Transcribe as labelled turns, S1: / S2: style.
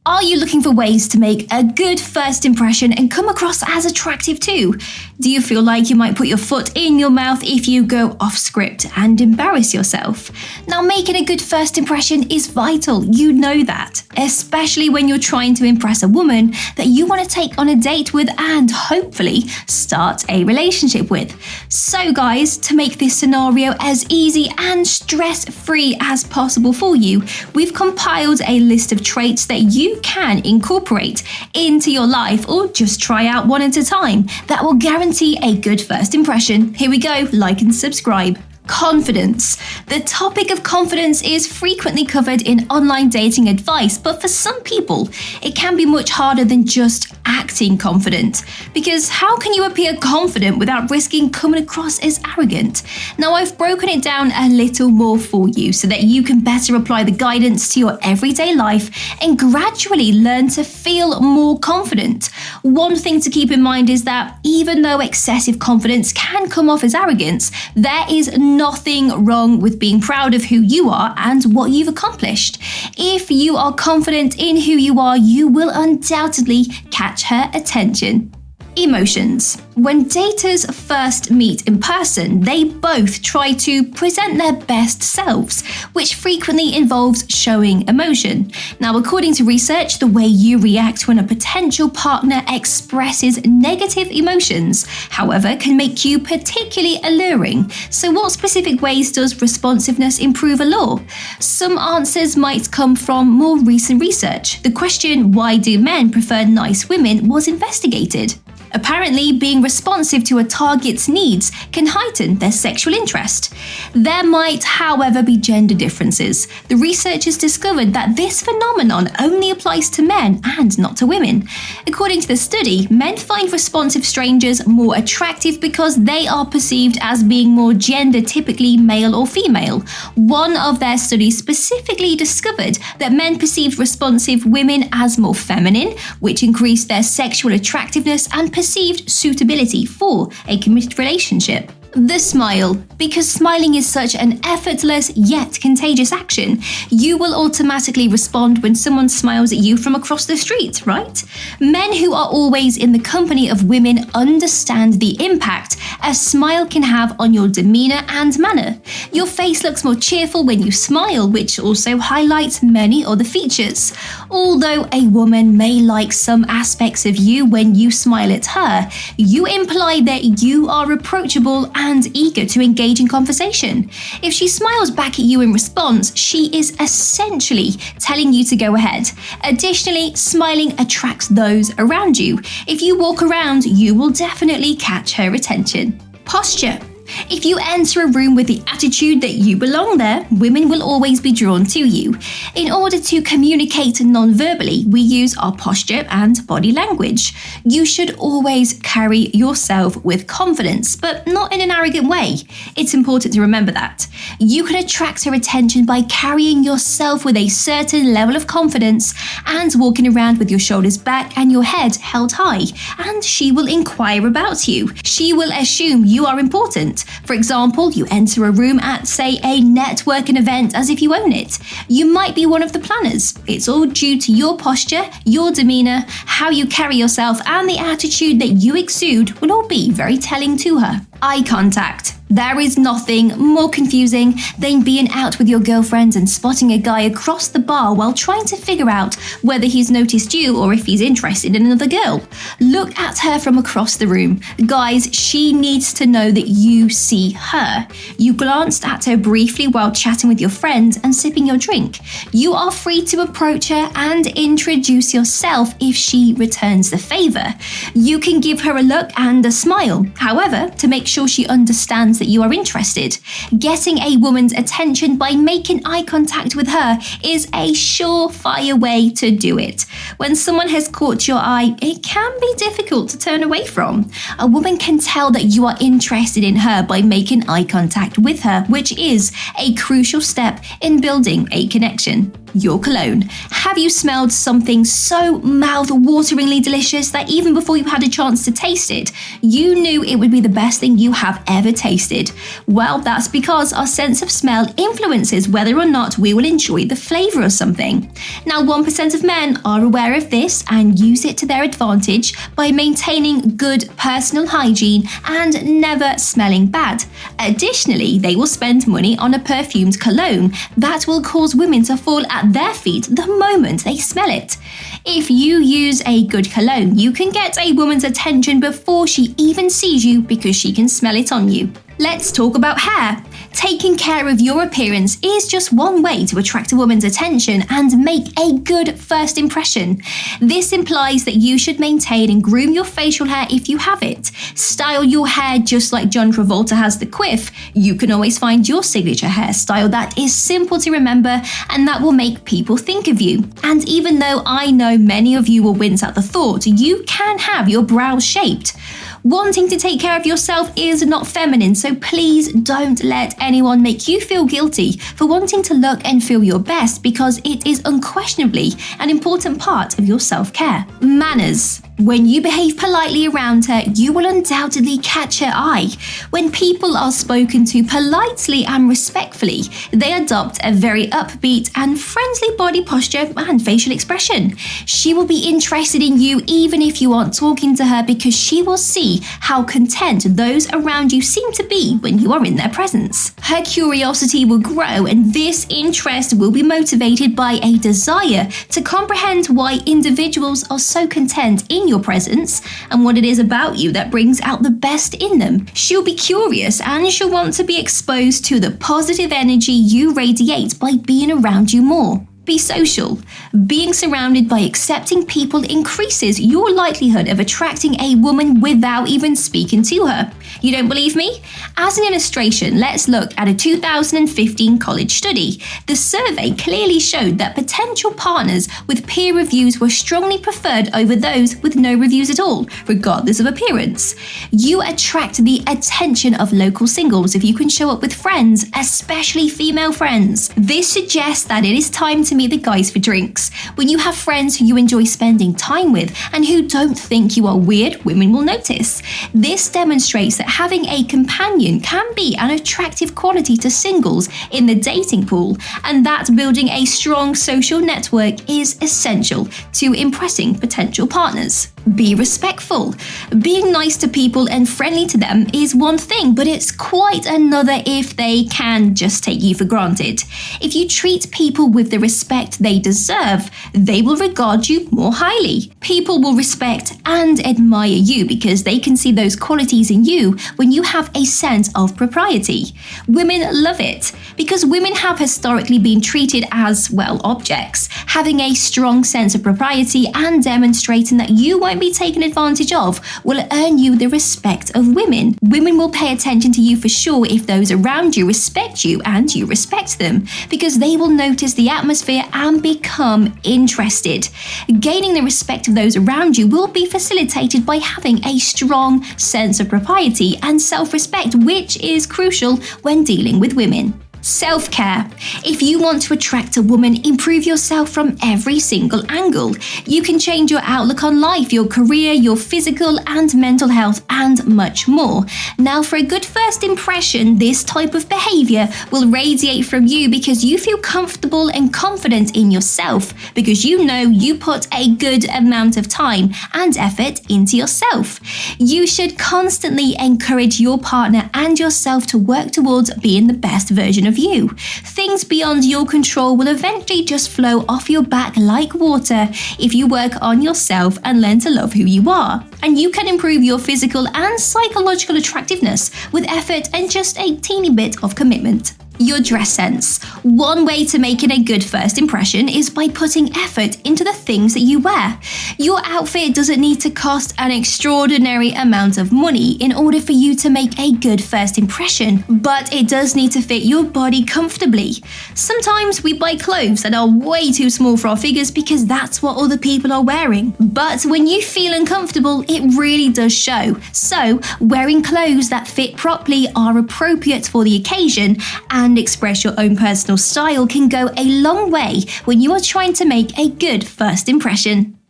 S1: Are you looking for ways to make a good first impression and come across as attractive too? Do you feel like you might put your foot in your mouth if you go off script and embarrass yourself? Now, making a good first impression is vital, you know that, especially when you're trying to impress a woman that you want to take on a date with and hopefully start a relationship with. So guys, to make this scenario as easy and stress-free as possible for you, we've compiled a list of traits that you can incorporate into your life or just try out one at a time that will guarantee a good first impression. Here we go, like and subscribe. Confidence. The topic of confidence is frequently covered in online dating advice, but for some people, it can be much harder than just acting confident. Because how can you appear confident without risking coming across as arrogant? Now, I've broken it down a little more for you so that you can better apply the guidance to your everyday life and gradually learn to feel more confident. One thing to keep in mind is that even though excessive confidence can come off as arrogance, there is nothing wrong with being proud of who you are and what you've accomplished. If you are confident in who you are, you will undoubtedly catch her attention. Emotions. When daters first meet in person, they both try to present their best selves, which frequently involves showing emotion. Now, according to research, the way you react when a potential partner expresses negative emotions, however, can make you particularly alluring. So what specific ways does responsiveness improve a law? Some answers might come from more recent research. The question, why do men prefer nice women, was investigated. Apparently, being responsive to a target's needs can heighten their sexual interest. There might, however, be gender differences. The researchers discovered that this phenomenon only applies to men and not to women. According to the study, men find responsive strangers more attractive because they are perceived as being more gender-typically male or female. One of their studies specifically discovered that men perceived responsive women as more feminine, which increased their sexual attractiveness and perceived suitability for a committed relationship. The smile. Because smiling is such an effortless yet contagious action, you will automatically respond when someone smiles at you from across the street, right? Men who are always in the company of women understand the impact a smile can have on your demeanor and manner. Your face looks more cheerful when you smile, which also highlights many other features. Although a woman may like some aspects of you when you smile at her, you imply that you are approachable and eager to engage in conversation. If she smiles back at you in response, she is essentially telling you to go ahead. Additionally, smiling attracts those around you. If you walk around, you will definitely catch her attention. Posture. If you enter a room with the attitude that you belong there, women will always be drawn to you. In order to communicate non-verbally, we use our posture and body language. You should always carry yourself with confidence, but not in an arrogant way. It's important to remember that. You can attract her attention by carrying yourself with a certain level of confidence and walking around with your shoulders back and your head held high, and she will inquire about you. She will assume you are important. For example, you enter a room at, say, a networking event as if you own it. You might be one of the planners. It's all due to your posture, your demeanor, how you carry yourself, and the attitude that you exude will all be very telling to her. Eye contact. There is nothing more confusing than being out with your girlfriends and spotting a guy across the bar while trying to figure out whether he's noticed you or if he's interested in another girl. Look at her from across the room. Guys, she needs to know that you see her. You glanced at her briefly while chatting with your friends and sipping your drink. You are free to approach her and introduce yourself if she returns the favor. You can give her a look and a smile. However, to make sure she understands that you are interested, getting a woman's attention by making eye contact with her is a surefire way to do it. When someone has caught your eye, it can be difficult to turn away from. A woman can tell that you are interested in her by making eye contact with her, which is a crucial step in building a connection. your cologne. Have you smelled something so mouth-wateringly delicious that even before you had a chance to taste it, you knew it would be the best thing you have ever tasted? Well, that's because our sense of smell influences whether or not we will enjoy the flavour of something. Now, 1% of men are aware of this and use it to their advantage by maintaining good personal hygiene and never smelling bad. Additionally, they will spend money on a perfumed cologne that will cause women to fall at their feet the moment they smell it. If you use a good cologne, you can get a woman's attention before she even sees you because she can smell it on you. Let's talk about hair. Taking care of your appearance is just one way to attract a woman's attention and make a good first impression. This implies that you should maintain and groom your facial hair if you have it. Style your hair just like John Travolta has the quiff. You can always find your signature hairstyle that is simple to remember and that will make people think of you. And even though I know many of you will wince at the thought, you can have your brows shaped. Wanting to take care of yourself is not feminine, so please don't let anyone make you feel guilty for wanting to look and feel your best, because it is unquestionably an important part of your self-care. Manners. When you behave politely around her, you will undoubtedly catch her eye. When people are spoken to politely and respectfully, they adopt a very upbeat and friendly body posture and facial expression. She will be interested in you even if you aren't talking to her, because she will see how content those around you seem to be when you are in their presence. Her curiosity will grow, and this interest will be motivated by a desire to comprehend why individuals are so content in your presence and what it is about you that brings out the best in them. She'll be curious and she'll want to be exposed to the positive energy you radiate by being around you more. Be social. Being surrounded by accepting people increases your likelihood of attracting a woman without even speaking to her. You don't believe me? As an illustration, let's look at a 2015 college study. The survey clearly showed that potential partners with peer reviews were strongly preferred over those with no reviews at all, regardless of appearance. You attract the attention of local singles if you can show up with friends, especially female friends. This suggests that it is time to meet the guys for drinks. When you have friends who you enjoy spending time with and who don't think you are weird, women will notice. This demonstrates that having a companion can be an attractive quality to singles in the dating pool, and that building a strong social network is essential to impressing potential partners. Be respectful. Being nice to people and friendly to them is one thing, but it's quite another if they can just take you for granted. If you treat people with the respect they deserve, they will regard you more highly. People will respect and admire you because they can see those qualities in you when you have a sense of propriety. Women love it because women have historically been treated as, well, objects. Having a strong sense of propriety and demonstrating that you won't be taken advantage of will earn you the respect of women. Women will pay attention to you for sure if those around you respect you and you respect them, because they will notice the atmosphere and become interested. Gaining the respect of those around you will be facilitated by having a strong sense of propriety and self-respect, which is crucial when dealing with women. Self-care. If you want to attract a woman, improve yourself from every single angle. You can change your outlook on life, your career, your physical and mental health, and much more. Now, for a good first impression, this type of behavior will radiate from you because you feel comfortable and confident in yourself, because you know you put a good amount of time and effort into yourself. You should constantly encourage your partner and yourself to work towards being the best version of you. Things beyond your control will eventually just flow off your back like water if you work on yourself and learn to love who you are. And you can improve your physical and psychological attractiveness with effort and just a teeny bit of commitment. Your dress sense. One way to making a good first impression is by putting effort into the things that you wear. Your outfit doesn't need to cost an extraordinary amount of money in order for you to make a good first impression, but it does need to fit your body comfortably. Sometimes we buy clothes that are way too small for our figures because that's what other people are wearing. But when you feel uncomfortable, it really does show. So, wearing clothes that fit properly, are appropriate for the occasion, and and express your own personal style can go a long way when you are trying to make a good first impression.